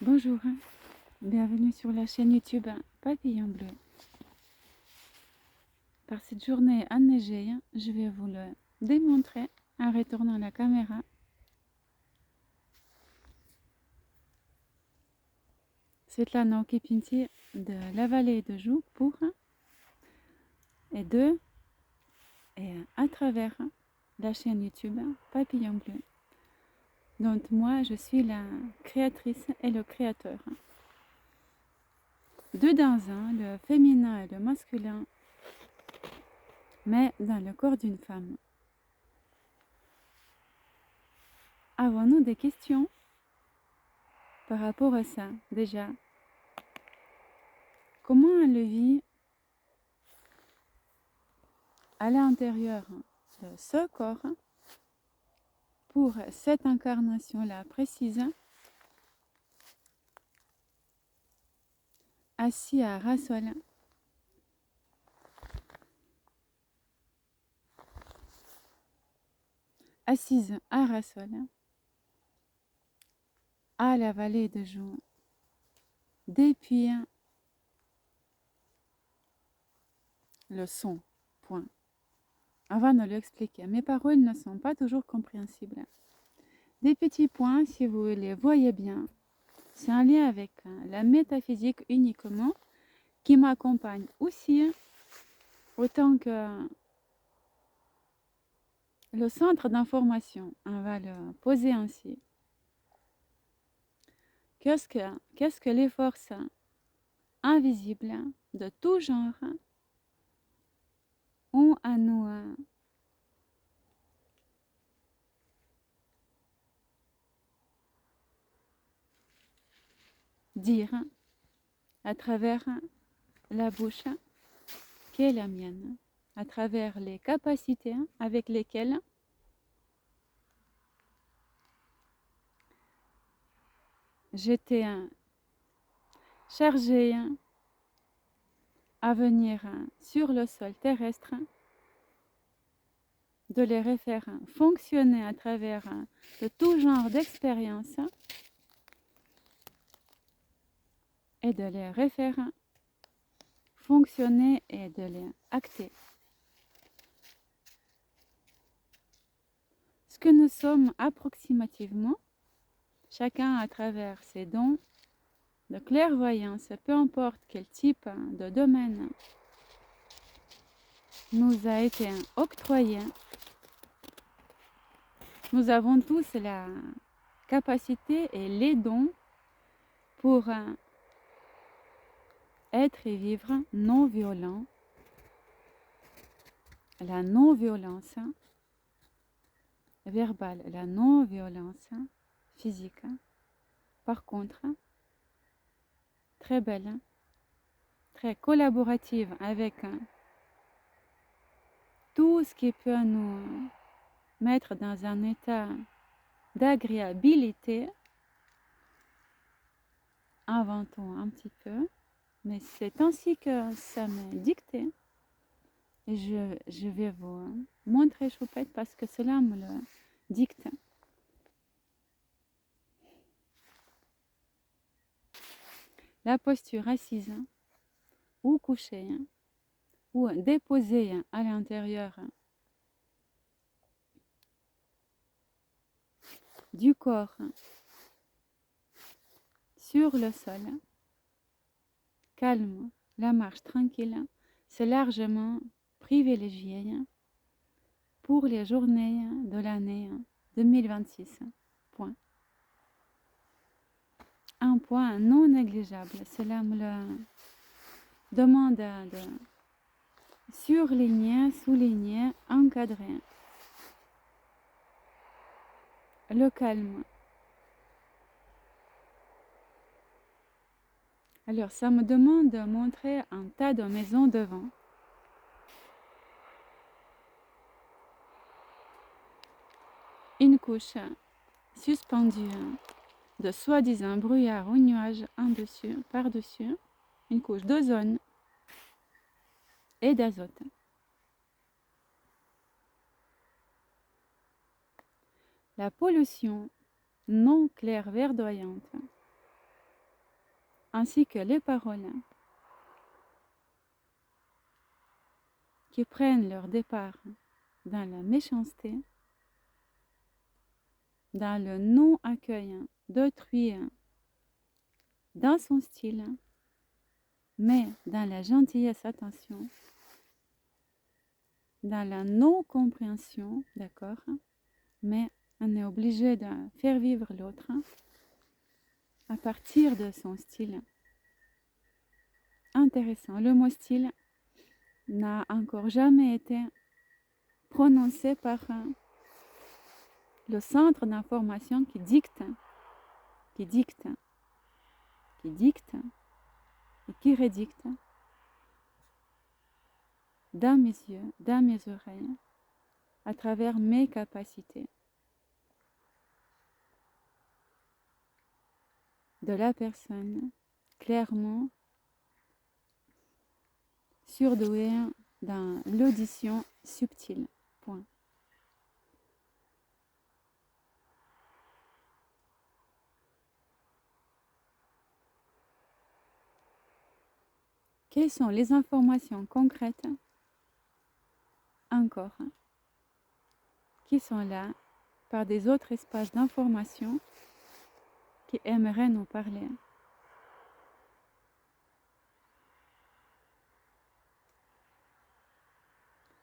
Bonjour, bienvenue sur la chaîne YouTube Papillon Bleu. Par cette journée enneigée, je vais vous le démontrer en retournant la caméra. Svetlana Okipinti de la vallée de Joux pour et à travers la chaîne YouTube Papillon Bleu. Donc moi, je suis la créatrice et le créateur. Deux dans un, le féminin et le masculin, mais dans le corps d'une femme. Avons-nous des questions par rapport à ça déjà? Comment elle le vit à l'intérieur de ce corps pour cette incarnation-là précise, assis à ras sol, assise à ras sol, à la vallée de Joux, depuis le son, point. Avant de l'expliquer, mes paroles ne sont pas toujours compréhensibles. Des petits points, si vous les voyez bien, c'est un lien avec la métaphysique uniquement qui m'accompagne aussi autant que le centre d'information. On va le poser ainsi. Qu'est-ce que les forces invisibles de tout genre ont à nous dire à travers la bouche qui est la mienne, à travers les capacités avec lesquelles j'étais chargée à venir sur le sol terrestre, de les refaire fonctionner à travers de tout genre d'expériences et de les refaire fonctionner et de les acter. Ce que nous sommes approximativement, chacun à travers ses dons de clairvoyance, peu importe quel type de domaine nous a été octroyé, nous avons tous la capacité et les dons pour être et vivre non violent, la non-violence verbale, la non-violence physique. Par contre, très belle, très collaborative avec tout ce qui peut nous mettre dans un état d'agréabilité. Inventons un petit peu, mais c'est ainsi que ça m'est dicté. Et je vais vous montrer choupette parce que cela me le dicte. La posture assise ou couchée ou déposée à l'intérieur du corps sur le sol, calme, la marche tranquille, c'est largement privilégié pour les journées de l'année 2026. Point. Un point non négligeable, cela me le demande de surligner, souligner, encadrer. Le calme. Alors, ça me demande de montrer un tas de maisons devant. Une couche suspendue de soi-disant brouillard ou nuages en dessus, par-dessus. Une couche d'ozone et d'azote. La pollution non claire verdoyante ainsi que les paroles qui prennent leur départ dans la méchanceté, dans le non-accueil d'autrui dans son style, mais dans la gentillesse, attention, dans la non-compréhension, d'accord, mais on est obligé de faire vivre l'autre à partir de son style. Intéressant, le mot style n'a encore jamais été prononcé par le centre d'information qui dicte et qui rédicte dans mes yeux, dans mes oreilles, à travers mes capacités. De la personne clairement surdouée dans l'audition subtile. Point. Quelles sont les informations concrètes encore qui sont là par des autres espaces d'information qui aimeraient nous parler?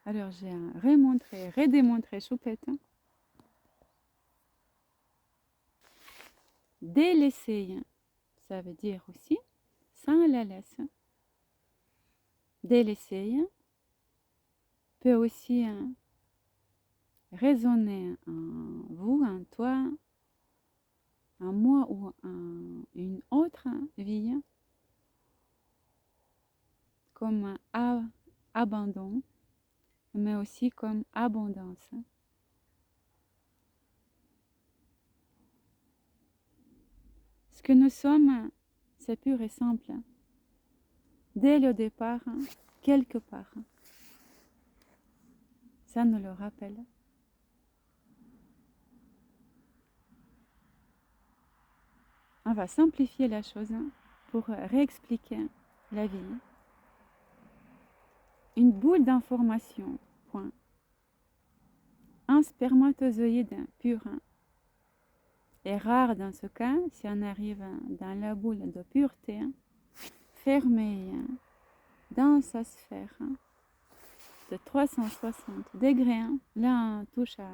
Alors j'ai redémontré choupette. Délaisser, ça veut dire aussi sans la laisse. Délaisser peut aussi résonner en vous, en toi, en moi ou en une autre vie comme abandon, mais aussi comme abondance. Ce que nous sommes, c'est pur et simple. Dès le départ, quelque part. Ça nous le rappelle. On va simplifier la chose pour réexpliquer la vie. Une boule d'information, point. Un spermatozoïde pur est rare dans ce cas si on arrive dans la boule de pureté, fermée dans sa sphère de 360 degrés. Là, on touche à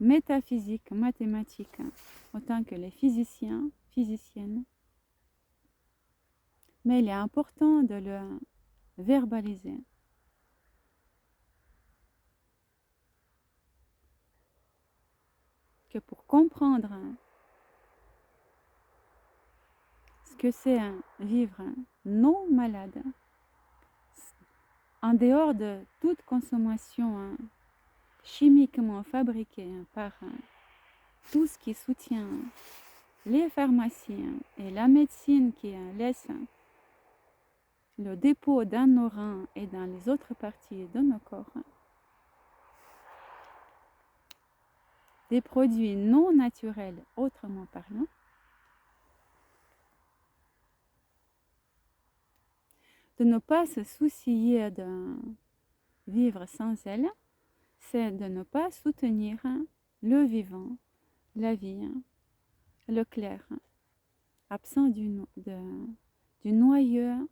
métaphysique, mathématiques, autant que les physiciens, physiciennes. Mais il est important de le verbaliser. Que pour comprendre ce que c'est vivre non malade, en dehors de toute consommation chimiquement fabriquée par tout ce qui soutient les pharmacies et la médecine qui laisse le dépôt dans nos reins et dans les autres parties de nos corps, des produits non naturels, autrement parlant, de ne pas se soucier de vivre sans elle, c'est de ne pas soutenir le vivant, la vie, le clair, absent du noyau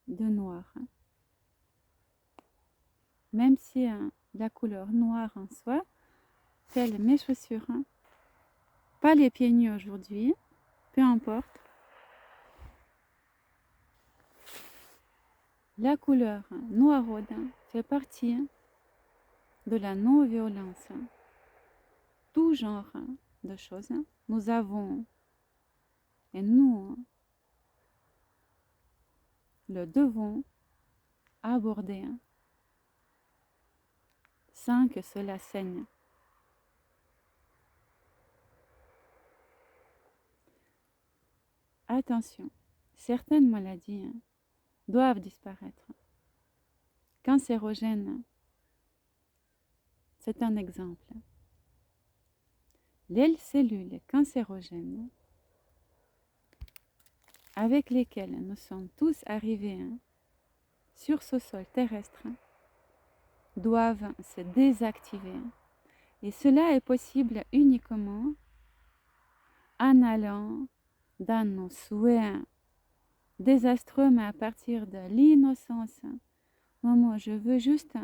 de noir. Même si la couleur noire en soi, telles mes chaussures, pas les pieds nus aujourd'hui, peu importe. La couleur noiraude fait partie de la non-violence. Tout genre de choses, nous avons, et nous le devons aborder sans que cela saigne. Attention, certaines maladies doivent disparaître. Cancérogène, c'est un exemple. Les cellules cancérogènes avec lesquels nous sommes tous arrivés sur ce sol terrestre doivent se désactiver. Et cela est possible uniquement en allant dans nos souhaits désastreux, mais à partir de l'innocence. Maman, je veux juste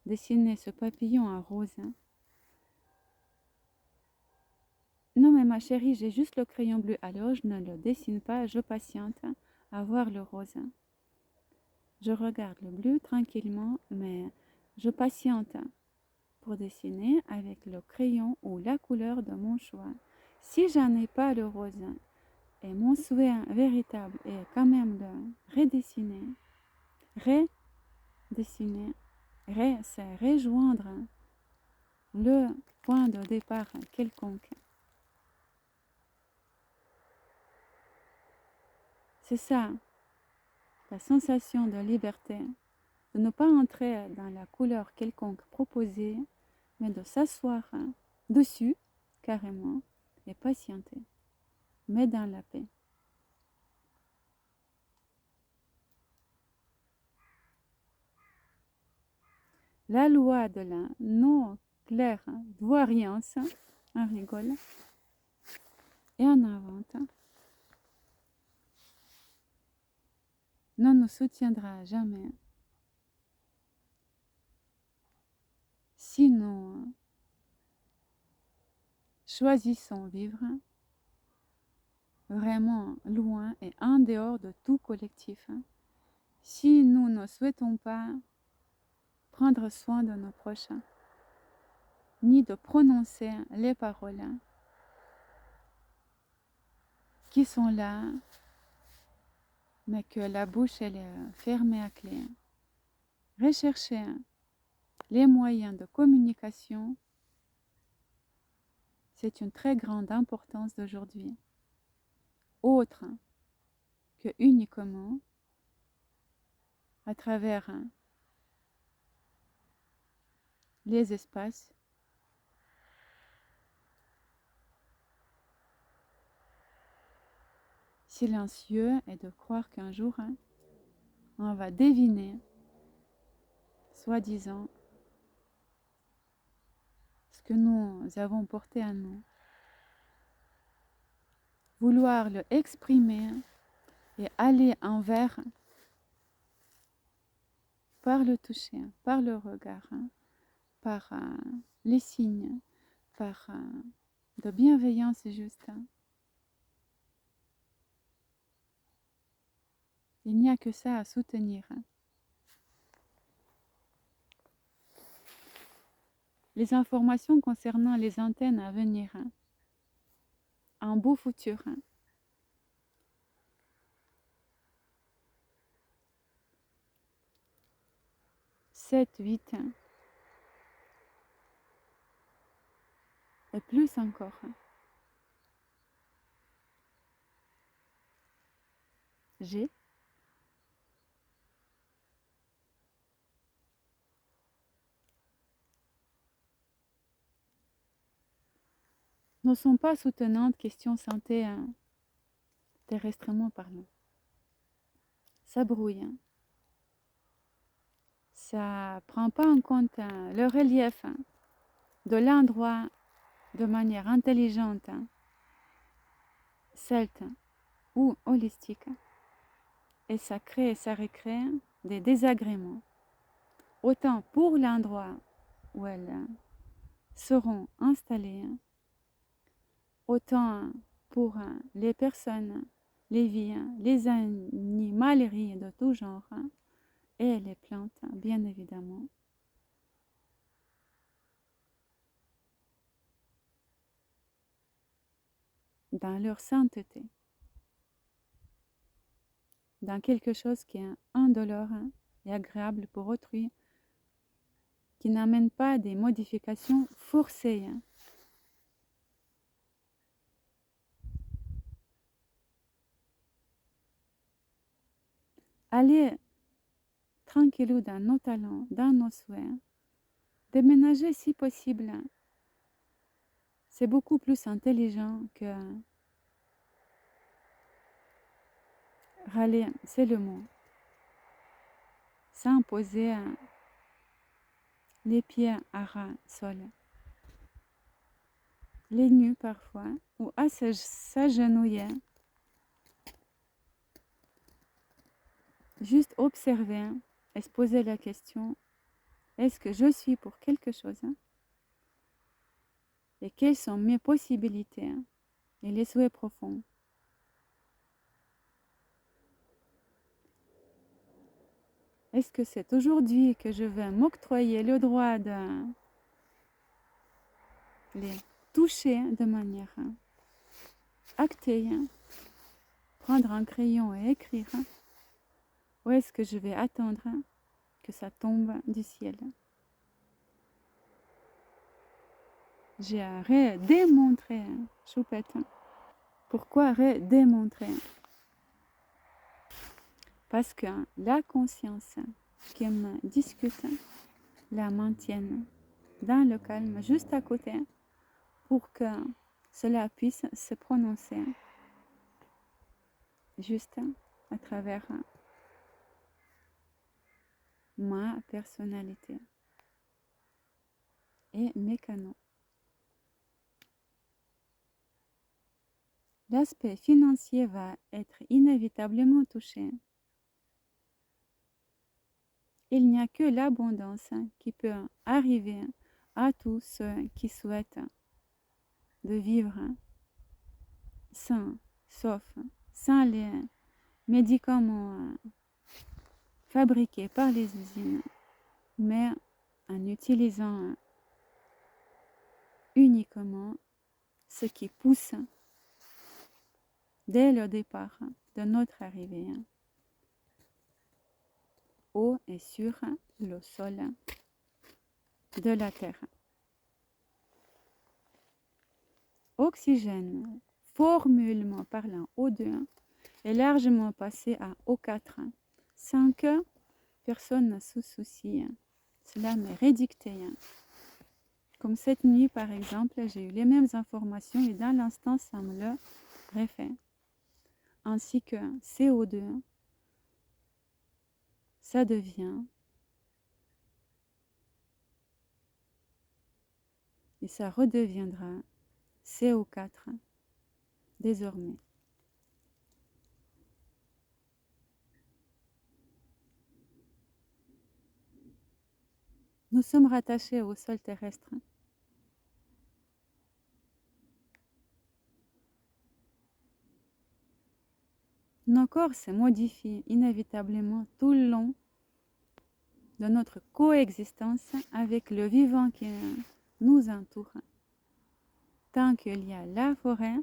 dessiner ce papillon en rose. Non, mais ma chérie, j'ai juste le crayon bleu. Alors, je ne le dessine pas, je patiente à voir le rose. Je regarde le bleu tranquillement, mais je patiente pour dessiner avec le crayon ou la couleur de mon choix. Si j'en ai pas le rose, et mon souhait véritable est quand même de redessiner, c'est rejoindre le point de départ quelconque. C'est ça, la sensation de liberté, de ne pas entrer dans la couleur quelconque proposée, mais de s'asseoir dessus carrément et patienter, mais dans la paix. La loi de la non-clairvoyance, on rigole, et on invente, ne nous soutiendra jamais si nous choisissons vivre vraiment loin et en dehors de tout collectif. Si nous ne souhaitons pas prendre soin de nos proches, ni de prononcer les paroles qui sont là, mais que la bouche elle est fermée à clé. Rechercher les moyens de communication, c'est une très grande importance d'aujourd'hui. Autre que uniquement à travers les espaces silencieux et de croire qu'un jour on va deviner, soi-disant, ce que nous avons porté à nous. Vouloir le exprimer et aller envers par le toucher, par le regard, par les signes, par de bienveillance juste. Il n'y a que ça à soutenir. Les informations concernant les antennes à venir, un beau futur. 7, 8 et plus encore. G, ne sont pas soutenantes question santé terrestrement parlant. Ça brouille. Ça prend pas en compte le relief de l'endroit de manière intelligente, celte ou holistique. Et ça crée et ça recrée des désagréments. Autant pour l'endroit où elles seront installées, autant pour les personnes, les vies, les animaleries de tout genre et les plantes, bien évidemment. Dans leur sainteté, dans quelque chose qui est indolore et agréable pour autrui, qui n'amène pas des modifications forcées. Aller tranquillou dans nos talents, dans nos souhaits, déménager si possible, c'est beaucoup plus intelligent que Râler, c'est le mot. Sans poser les pieds à ras sol. Les nus parfois, ou à s'agenouiller. Juste observer et se poser la question, est-ce que je suis pour quelque chose? Et quelles sont mes possibilités et les souhaits profonds? Est-ce que c'est aujourd'hui que je vais m'octroyer le droit de les toucher de manière actée, prendre un crayon et écrire? Ou est-ce que je vais attendre que ça tombe du ciel? J'ai redémontré, choupette. Pourquoi redémontrer? Parce que la conscience qui me discute la maintienne dans le calme juste à côté pour que cela puisse se prononcer juste à travers ma personnalité et mes canaux. L'aspect financier va être inévitablement touché. Il n'y a que l'abondance qui peut arriver à tous ceux qui souhaitent de vivre sauf sans les médicaments fabriqués par les usines, mais en utilisant uniquement ce qui pousse dès le départ de notre arrivée au et sur le sol de la Terre. Oxygène, formellement parlant O2, est largement passé à O4 sans que personne ne se soucie. Cela m'est rédicté. Comme cette nuit, par exemple, j'ai eu les mêmes informations et dans l'instant, ça me le refait. Ainsi que CO2, ça devient et ça redeviendra CO4 désormais. Nous sommes rattachés au sol terrestre. Nos corps se modifient inévitablement tout le long de notre coexistence avec le vivant qui nous entoure. Tant qu'il y a la forêt,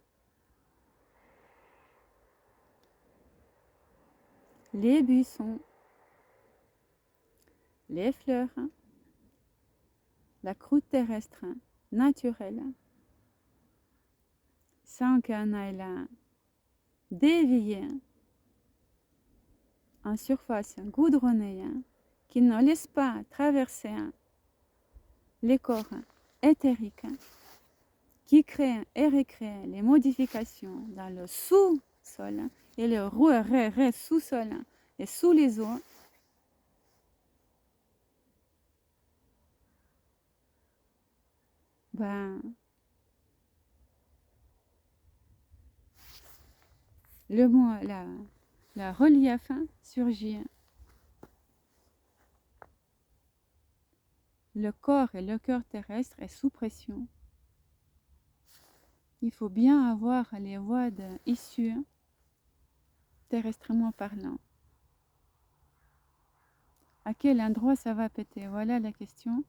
les buissons, les fleurs, la croûte terrestre naturelle, sans qu'on aille la dévier en surface goudronnée qui ne laisse pas traverser les corps éthériques qui créent et recréent les modifications dans le sous-sol et le sous-sol et sous les eaux. Le mot, la relief surgit. Le corps et le cœur terrestre est sous pression. Il faut bien avoir les voies d'issue terrestrement parlant. À quel endroit ça va péter? Voilà la question.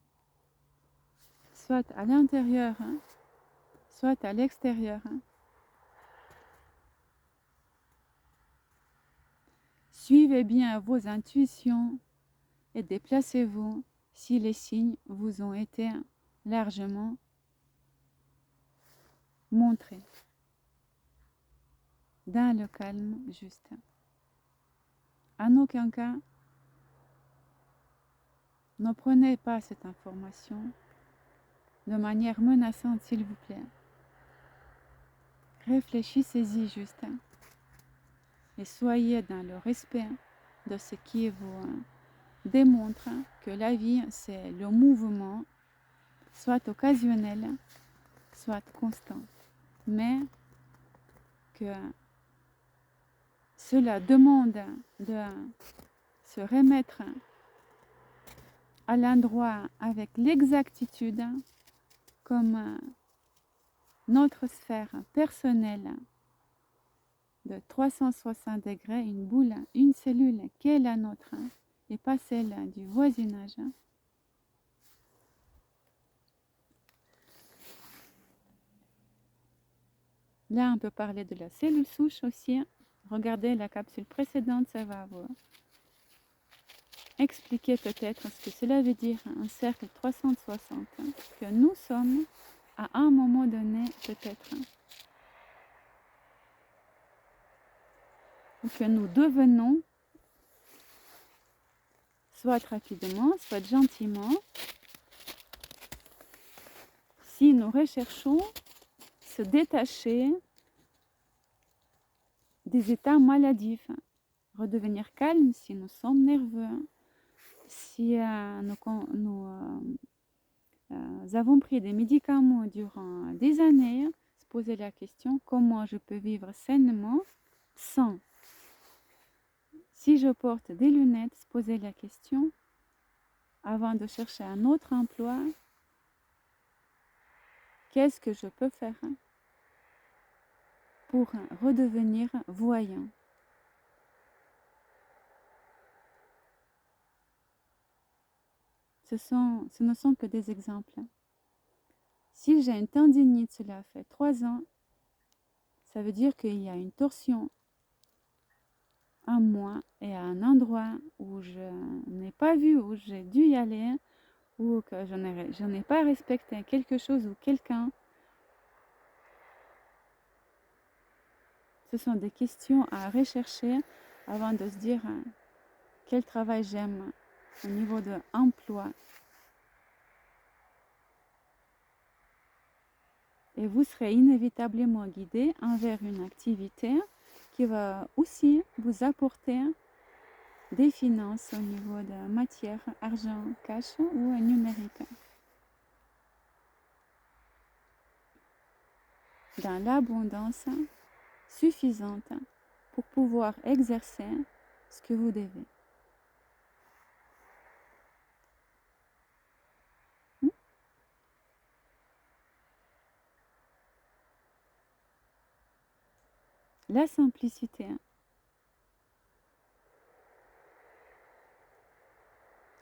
Soit à l'intérieur, soit à l'extérieur. Suivez bien vos intuitions et déplacez-vous si les signes vous ont été largement montrés. Dans le calme juste. En aucun cas, ne prenez pas cette information de manière menaçante, s'il vous plaît. Réfléchissez-y juste. et soyez dans le respect de ce qui vous démontre que la vie, c'est le mouvement, soit occasionnel, soit constant, mais que cela demande de se remettre à l'endroit avec l'exactitude comme notre sphère personnelle de 360 degrés, une boule, une cellule qui est la nôtre et pas celle du voisinage. Là, on peut parler de la cellule souche aussi. Regardez la capsule précédente, ça va vous expliquer peut-être ce que cela veut dire un cercle 360, que nous sommes à un moment donné peut-être, ou que nous devenons, soit rapidement, soit gentiment, si nous recherchons se détacher des états maladifs, redevenir calme si nous sommes nerveux, si nous avons pris des médicaments durant des années, se poser la question comment je peux vivre sainement sans. Si je porte des lunettes, se poser la question avant de chercher un autre emploi, qu'est-ce que je peux faire pour redevenir voyant? Ce ne sont que des exemples. Si j'ai une tendinite, cela fait 3 ans, ça veut dire qu'il y a une torsion à moi et à un endroit où je n'ai pas vu, où j'ai dû y aller, ou que je n'ai pas respecté quelque chose ou quelqu'un. Ce sont des questions à rechercher avant de se dire quel travail j'aime au niveau de emploi. Et vous serez inévitablement guidé envers une activité qui va aussi vous apporter des finances au niveau de matière, argent, cash ou numérique. Dans l'abondance suffisante pour pouvoir exercer ce que vous devez. La simplicité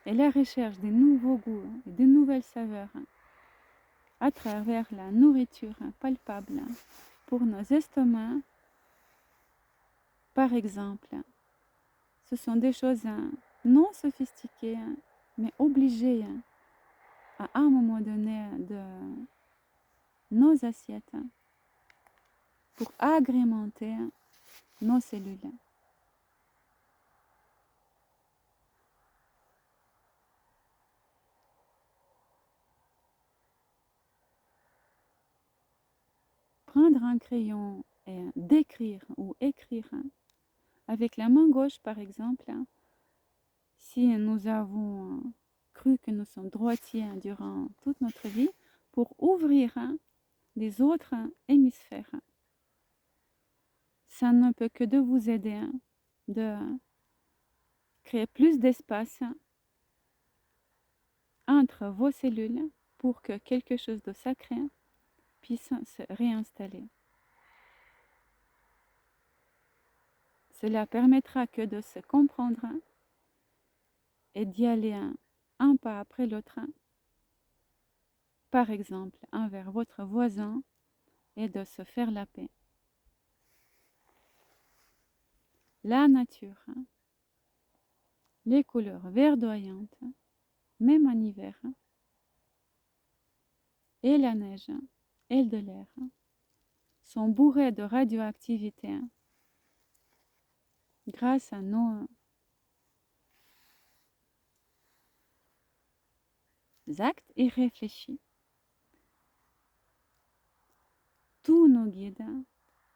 et la recherche des nouveaux goûts et de nouvelles saveurs à travers la nourriture palpable pour nos estomacs, par exemple. Ce sont des choses non sophistiquées, mais obligées à un moment donné de nos assiettes pour agrémenter nos cellules. Prendre un crayon et d'écrire ou écrire avec la main gauche, par exemple, si nous avons cru que nous sommes droitiers durant toute notre vie, pour ouvrir les autres hémisphères. Ça ne peut que de vous aider de créer plus d'espace entre vos cellules pour que quelque chose de sacré puisse se réinstaller. Cela permettra que de se comprendre et d'y aller un pas après l'autre, par exemple envers votre voisin, et de se faire la paix. La nature, les couleurs verdoyantes, même en hiver, et la neige et de l'air sont bourrés de radioactivité grâce à nos actes irréfléchis. Tout nous guide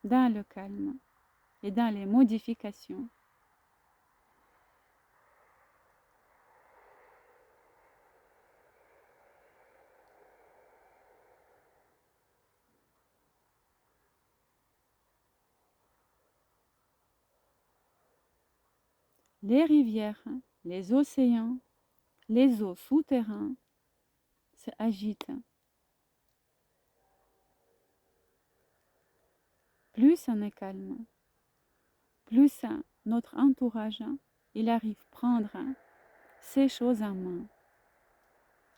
dans le calme et dans les modifications. Les rivières, les océans, les eaux souterraines s'agitent. Plus on est calme, plus notre entourage, il arrive à prendre ces choses en main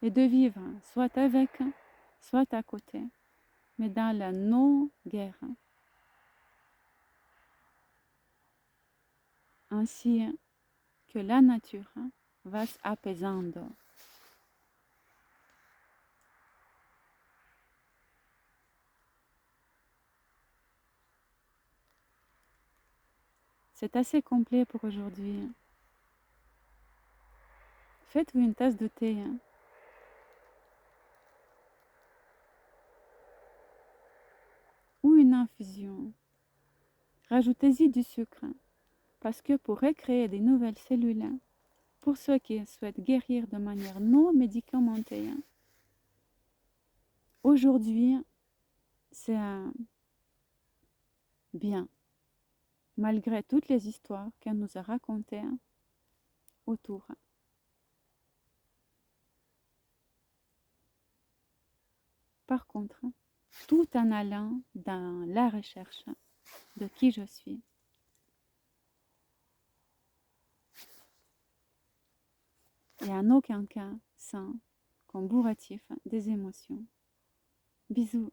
et de vivre soit avec, soit à côté, mais dans la non-guerre. Ainsi que la nature va s'apaisant. C'est assez complet pour aujourd'hui. Faites-vous une tasse de thé ou une infusion. Rajoutez-y du sucre parce que pour recréer des nouvelles cellules, pour ceux qui souhaitent guérir de manière non médicamentée, aujourd'hui, c'est bien, malgré toutes les histoires qu'elle nous a racontées autour. Par contre, tout en allant dans la recherche de qui je suis. Et en aucun cas sans combatif des émotions. Bisous.